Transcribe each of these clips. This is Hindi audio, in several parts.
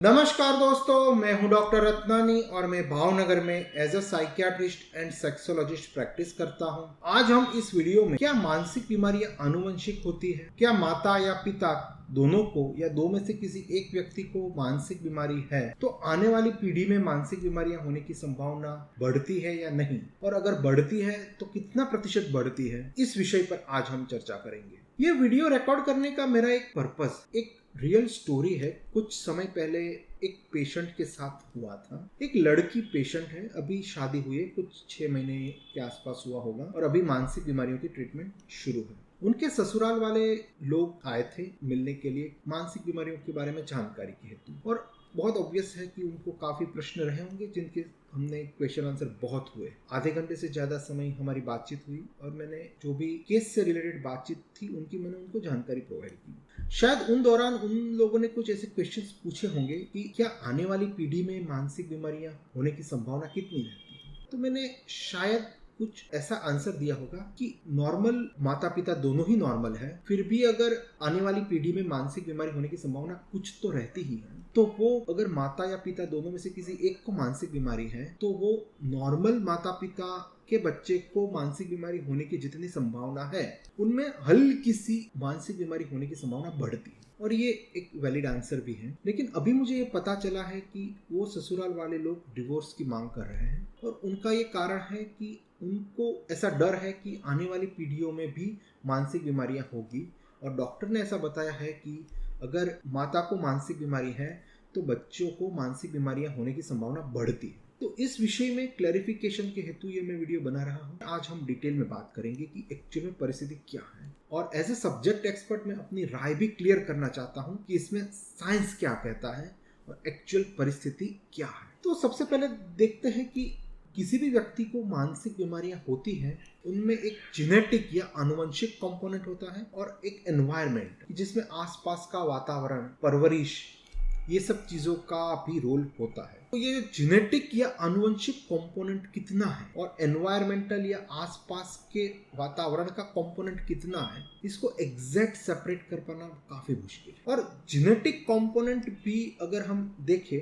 नमस्कार दोस्तों, मैं हूं डॉक्टर रत्नानी और मैं भावनगर में as a psychiatrist and sexologist practice करता हूं। आज हम इस वीडियो में क्या मानसिक बीमारियां आनुवंशिक होती है, क्या माता या पिता दोनों को या दो में से किसी एक व्यक्ति को मानसिक बीमारी है तो आने वाली पीढ़ी में मानसिक बीमारियां होने की संभावना बढ़ती है या नहीं, और अगर बढ़ती है तो कितना प्रतिशत बढ़ती है, इस विषय पर आज हम चर्चा करेंगे। ये वीडियो रिकॉर्ड करने का मेरा एक पर्पस एक रियल स्टोरी है। कुछ समय पहले एक पेशेंट के साथ हुआ था। एक लड़की पेशेंट है, अभी शादी हुई है, कुछ 6 महीने के आसपास हुआ होगा और अभी मानसिक बीमारियों की ट्रीटमेंट शुरू है। उनके ससुराल वाले लोग आए थे मिलने के लिए मानसिक बीमारियों के बारे में जानकारी के हेतु, और बहुत ऑब्वियस है कि उनको काफी प्रश्न रहे होंगे जिनके हमने क्वेश्चन आंसर बहुत हुए। आधे घंटे से ज्यादा समय हमारी बातचीत हुई और मैंने जो भी केस से रिलेटेड बातचीत थी मैंने उनको जानकारी प्रोवाइड की। शायद उन दौरान उन लोगों ने कुछ ऐसे क्वेश्चंस पूछे होंगे कि क्या आने वाली पीढ़ी में मानसिक बीमारियां होने की संभावना कितनी रहती है। तो मैंने शायद कुछ ऐसा आंसर दिया होगा कि नॉर्मल माता पिता दोनों ही नॉर्मल है, फिर भी अगर आने वाली पीढ़ी में मानसिक बीमारी होने की संभावना कुछ तो रहती ही है। तो वो अगर माता या पिता दोनों में से किसी एक को मानसिक बीमारी है तो वो नॉर्मल माता पिता के बच्चे को मानसिक बीमारी होने की जितनी संभावना है उनमें हल्की सी मानसिक बीमारी होने की संभावना बढ़ती है, और ये एक वैलिड आंसर भी है। लेकिन अभी मुझे ये पता चला है कि वो ससुराल वाले लोग डिवोर्स की मांग कर रहे हैं, और उनका ये कारण है कि उनको ऐसा डर है कि आने वाली पीढ़ियों में भी मानसिक बीमारियां होगी, और डॉक्टर ने ऐसा बताया है कि अगर माता को मानसिक बीमारी है तो बच्चों को मानसिक बीमारियां होने की संभावना बढ़ती है। तो इस विषय में क्लैरिफिकेशन के हेतु ये मैं वीडियो बना रहा हूँ। आज हम डिटेल में बात करेंगे कि एक्चुअल में परिस्थिति क्या है, और एज ए सब्जेक्ट एक्सपर्ट मैं अपनी राय भी क्लियर करना चाहता हूँ कि इसमें साइंस क्या कहता है और एक्चुअल परिस्थिति क्या है। तो सबसे पहले देखते हैं कि किसी भी व्यक्ति को मानसिक बीमारियां होती हैं उनमें एक जेनेटिक या आनुवंशिक कंपोनेंट होता है और एक एनवायरनमेंट जिसमें आसपास का वातावरण, परवरिश, ये सब चीजों का भी रोल होता है। तो ये जेनेटिक या आनुवंशिक कंपोनेंट कितना है और एनवायरमेंटल या आसपास के वातावरण का कंपोनेंट कितना है, इसको एग्जैक्ट सेपरेट कर पाना काफी मुश्किल है। और जेनेटिक कंपोनेंट भी अगर हम देखें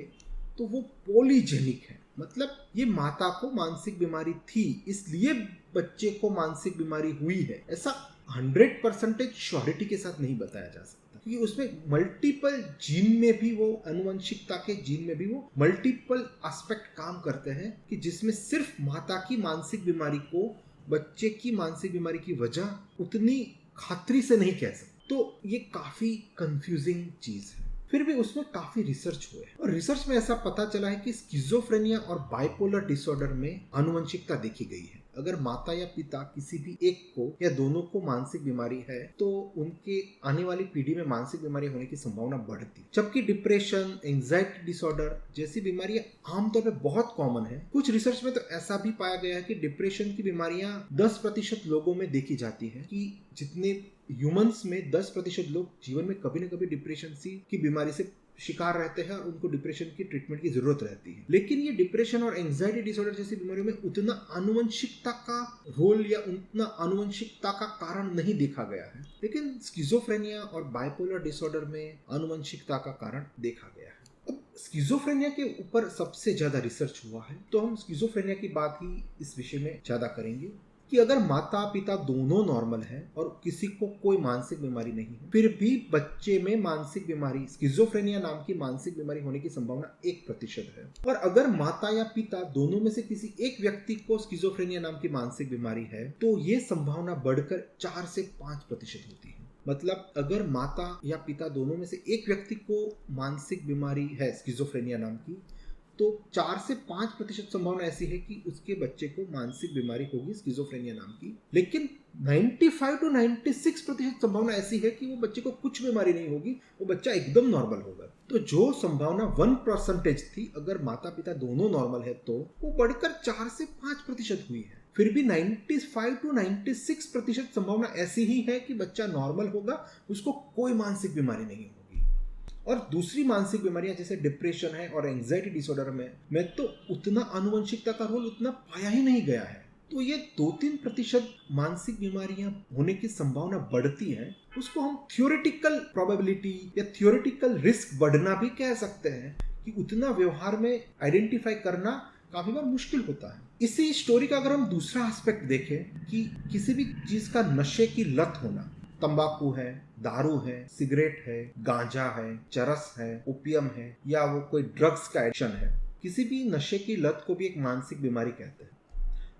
तो वो पॉलीजेनिक है, मतलब ये माता को मानसिक बीमारी थी इसलिए बच्चे को मानसिक बीमारी हुई है, ऐसा 100% श्योरिटी के साथ नहीं बताया जा सकता, क्योंकि उसमें मल्टीपल जीन में भी वो अनुवंशिकता के जीन में भी वो मल्टीपल एस्पेक्ट काम करते हैं कि जिसमें सिर्फ माता की मानसिक बीमारी को बच्चे की मानसिक बीमारी की वजह उतनी खातरी से नहीं कह सकते। तो ये काफी कंफ्यूजिंग चीज है। फिर भी उसमें काफी रिसर्च हुए और रिसर्च में ऐसा पता चला है कि स्किज़ोफ्रेनिया और बाइपोलर डिसऑर्डर में आनुवंशिकता देखी गई है। अगर माता या पिता किसी भी एक को या दोनों को मानसिक बीमारी है तो उनके आने वाली पीढ़ी में मानसिक बीमारी होने की संभावना बढ़ती, जबकि डिप्रेशन, एंजाइटी डिसऑर्डर जैसी बीमारियां आमतौर पर बहुत कॉमन है। कुछ रिसर्च में तो ऐसा भी पाया गया है कि डिप्रेशन की बीमारियां 10% लोगों में देखी जाती है, कि जितने ह्यूमंस में 10% लोग जीवन में कभी न कभी डिप्रेशन की बीमारी से शिकार रहते हैं और उनको डिप्रेशन की ट्रीटमेंट की जरूरत रहती है। लेकिन ये डिप्रेशन और एंजाइटी डिसऑर्डर जैसी बीमारियों में उतना आनुवंशिकता का रोल या उतना आनुवंशिकता का कारण नहीं देखा गया है, लेकिन स्किज़ोफ्रेनिया और बाइपोलर डिसऑर्डर में आनुवंशिकता का कारण देखा गया है। अब स्किज़ोफ्रेनिया के ऊपर सबसे ज्यादा रिसर्च हुआ है, तो हम स्किज़ोफ्रेनिया की बात ही इस विषय में ज्यादा करेंगे कि अगर माता पिता दोनों नॉर्मल है और किसी को कोई मानसिक बीमारी नहीं है, फिर भी बच्चे में मानसिक बीमारी, स्किज़ोफ्रेनिया नाम की मानसिक बीमारी होने की संभावना 1% है। और अगर माता या पिता दोनों में से किसी एक व्यक्ति को स्किज़ोफ्रेनिया नाम की मानसिक बीमारी है तो ये संभावना बढ़कर 4 से 5% होती है। मतलब अगर माता या पिता दोनों में से एक व्यक्ति को मानसिक बीमारी है स्किज़ोफ्रेनिया नाम की, तो 4 से 5% संभावना ऐसी है कि उसके बच्चे को मानसिक बीमारी होगी स्किज़ोफ्रेनिया नाम की। लेकिन 95 to 96% संभावना ऐसी है कि वो बच्चे को कुछ बीमारी नहीं होगी, वो बच्चा एकदम नॉर्मल होगा। तो जो संभावना 1% थी अगर माता पिता दोनों नॉर्मल है तो वो बढ़कर 4 से 5% हुई है। फिर भी 95 to 96% संभावना ऐसी ही है कि बच्चा नॉर्मल होगा, उसको कोई मानसिक बीमारी नहीं होगी। और दूसरी मानसिक बीमारियां जैसे डिप्रेशन है और एंजाइटी डिसऑर्डर में तो उतना आनुवंशिकता का रोल उतना पाया ही नहीं गया है। तो ये 2-3% मानसिक बीमारियां होने की संभावना बढ़ती है, उसको हम थियोरेटिकल प्रोबेबिलिटी या थियोरेटिकल रिस्क बढ़ना भी कह सकते हैं कि उतना व्यवहार में आइडेंटिफाई करना काफी बार मुश्किल होता है। इसी स्टोरी का अगर हम दूसरा एस्पेक्ट देखें कि किसी भी चीज का नशे की लत होना, तंबाकू है, दारू है, सिगरेट है, गांजा है, चरस है, ओपियम है, या वो कोई ड्रग्स का एडिक्शन है, किसी भी नशे की लत को भी एक मानसिक बीमारी कहते हैं।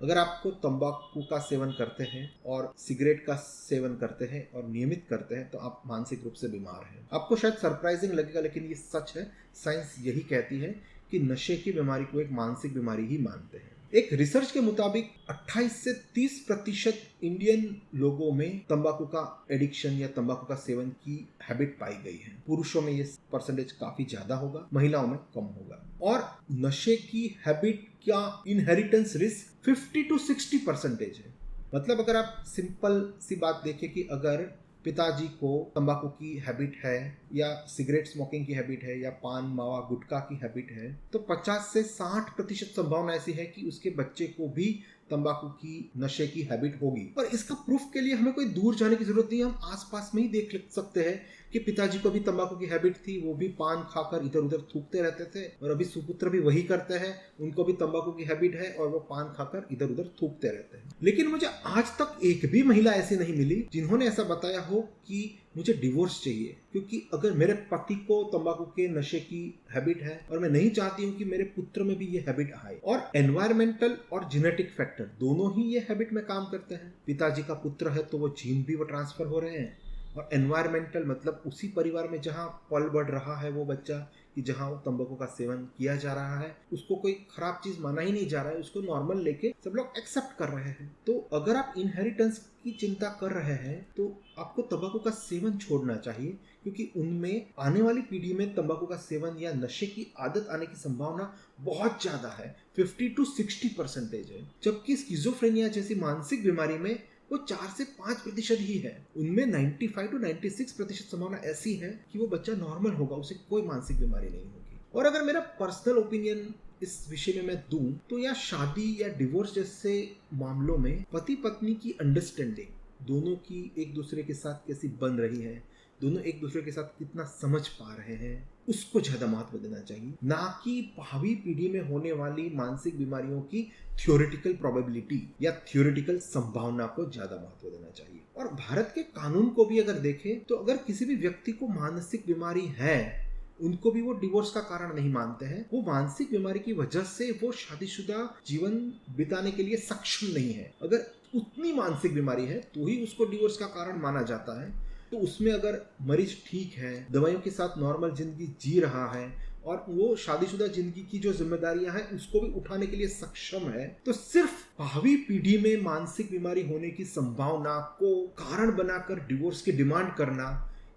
अगर आपको तंबाकू का सेवन करते हैं और सिगरेट का सेवन करते हैं और नियमित करते हैं तो आप मानसिक रूप से बीमार हैं। आपको शायद सरप्राइजिंग लगेगा, लेकिन ये सच है। साइंस यही कहती है कि नशे की बीमारी को एक मानसिक बीमारी ही मानते हैं। एक रिसर्च के मुताबिक 28 से 30% इंडियन लोगों में तंबाकू का एडिक्शन या तंबाकू का सेवन की हैबिट पाई गई है। पुरुषों में ये परसेंटेज काफी ज्यादा होगा, महिलाओं में कम होगा। और नशे की हैबिट का इनहेरिटेंस रिस्क 50 to 60% है। मतलब अगर आप सिंपल सी बात देखें कि अगर पिताजी को तंबाकू की हैबिट है या सिगरेट स्मोकिंग की हैबिट है या पान मावा गुटखा की हैबिट है, तो 50 से 60% संभावना ऐसी है कि उसके बच्चे को भी तंबाकू की नशे की हैबिट होगी। और इसका प्रूफ के लिए हमें कोई दूर जाने की जरूरत नहीं है। हम आसपास में ही देख सकते हैं कि पिताजी को भी तंबाकू की हैबिट थी, वो भी पान खाकर इधर उधर थूकते रहते थे, और अभी सुपुत्र भी वही करते हैं, उनको भी तंबाकू की हैबिट है और वो पान खाकर इधर उधर थूकते रहते हैं। लेकिन मुझे आज तक एक भी महिला ऐसी नहीं मिली जिन्होंने ऐसा बताया हो कि मुझे डिवोर्स चाहिए, क्योंकि अगर मेरे पति को तंबाकू के नशे की हैबिट है और मैं नहीं चाहती हूँ कि मेरे पुत्र में भी ये हैबिट आए। और एनवायरमेंटल और जेनेटिक फैक्टर दोनों ही ये हैबिट में काम करते हैं। पिताजी का पुत्र है तो वो जीन भी वो ट्रांसफर हो रहे हैं, और एनवायरमेंटल मतलब उसी परिवार में जहाँ पल बढ़ रहा है वो बच्चा, कि जहाँ वो तंबाकू का सेवन किया जा रहा है, उसको कोई खराब चीज माना ही नहीं जा रहा है, उसको नॉर्मल लेके सब लोग एक्सेप्ट कर रहे हैं। तो अगर आप इनहेरिटेंस की चिंता कर रहे हैं तो आपको तंबाकू का सेवन छोड़ना चाहिए, क्योंकि उनमें आने वाली पीढ़ी में तंबाकू का सेवन या नशे की आदत आने की संभावना बहुत ज्यादा है, 50 to 60% है। जबकि स्किज़ोफ्रेनिया जैसी मानसिक बीमारी में वो 4 से 5% ही है। उनमें 95 to 96% संभावना ऐसी है कि वो बच्चा नॉर्मल होगा, उसे कोई मानसिक बीमारी नहीं होगी। और अगर मेरा पर्सनल ओपिनियन इस विषय में मैं दूं तो या शादी या डिवोर्स जैसे मामलों में पति पत्नी की अंडरस्टैंडिंग, दोनों की एक दूसरे के साथ कैसी बन रही है, दोनों एक दूसरे के साथ कितना समझ पा रहे हैं, उसको ज्यादा महत्व देना चाहिए, ना कि भावी पीढ़ी में होने वाली मानसिक बीमारियों की थ्योरेटिकल प्रोबेबिलिटी या थ्योरेटिकल संभावना को ज्यादा महत्व देना चाहिए। और भारत के कानून को भी अगर देखें तो अगर किसी भी व्यक्ति को मानसिक बीमारी है, उनको भी वो डिवोर्स का कारण नहीं मानते हैं। वो मानसिक बीमारी की वजह से वो शादीशुदा जीवन बिताने के लिए सक्षम नहीं है। अगर उतनी मानसिक बीमारी है तो ही उसको डिवोर्स का कारण माना जाता है। तो उसमें अगर मरीज ठीक है, दवाइयों के साथ नॉर्मल जिंदगी जी रहा है और वो शादीशुदा जिंदगी की जो जिम्मेदारियां हैं उसको भी उठाने के लिए सक्षम है, तो सिर्फ भावी पीढ़ी में मानसिक बीमारी होने की संभावना को कारण बनाकर डिवोर्स की डिमांड करना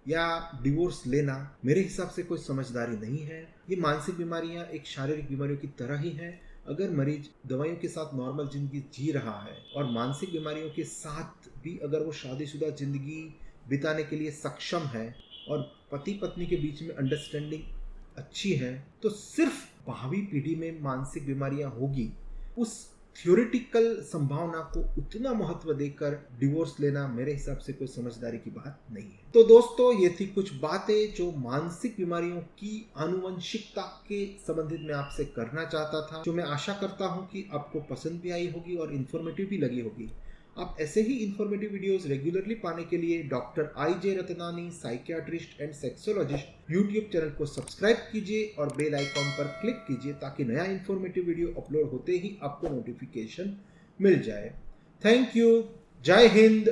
या डिवोर्स लेना मेरे हिसाब से कोई समझदारी नहीं है। ये मानसिक बीमारियां एक शारीरिक बीमारियों की तरह ही है। अगर मरीज दवाइयों के साथ नॉर्मल जिंदगी जी रहा है और मानसिक बीमारियों के साथ भी अगर वो शादीशुदा जिंदगी बिताने के लिए सक्षम है और पति पत्नी के बीच में अंडरस्टैंडिंग अच्छी है, तो सिर्फ भावी पीढ़ी में मानसिक बीमारियां होगी, उस थ्योरेटिकल संभावना को उतना महत्व देकर डिवोर्स लेना मेरे हिसाब से कोई समझदारी की बात नहीं है। तो दोस्तों, ये थी कुछ बातें जो मानसिक बीमारियों की आनुवंशिकता के संबंधित में आपसे करना चाहता था, जो मैं आशा करता हूँ कि आपको पसंद भी आई होगी और इन्फॉर्मेटिव भी लगी होगी। आप ऐसे ही इन्फॉर्मेटिव वीडियोस रेगुलरली पाने के लिए doctor I.J. Ratnani, psychiatrist and sexologist YouTube channel को सब्सक्राइब कीजिए और बेल आइकॉन पर क्लिक कीजिए ताकि नया इन्फॉर्मेटिव वीडियो अपलोड होते ही आपको नोटिफिकेशन मिल जाए। Thank you. जय हिंद।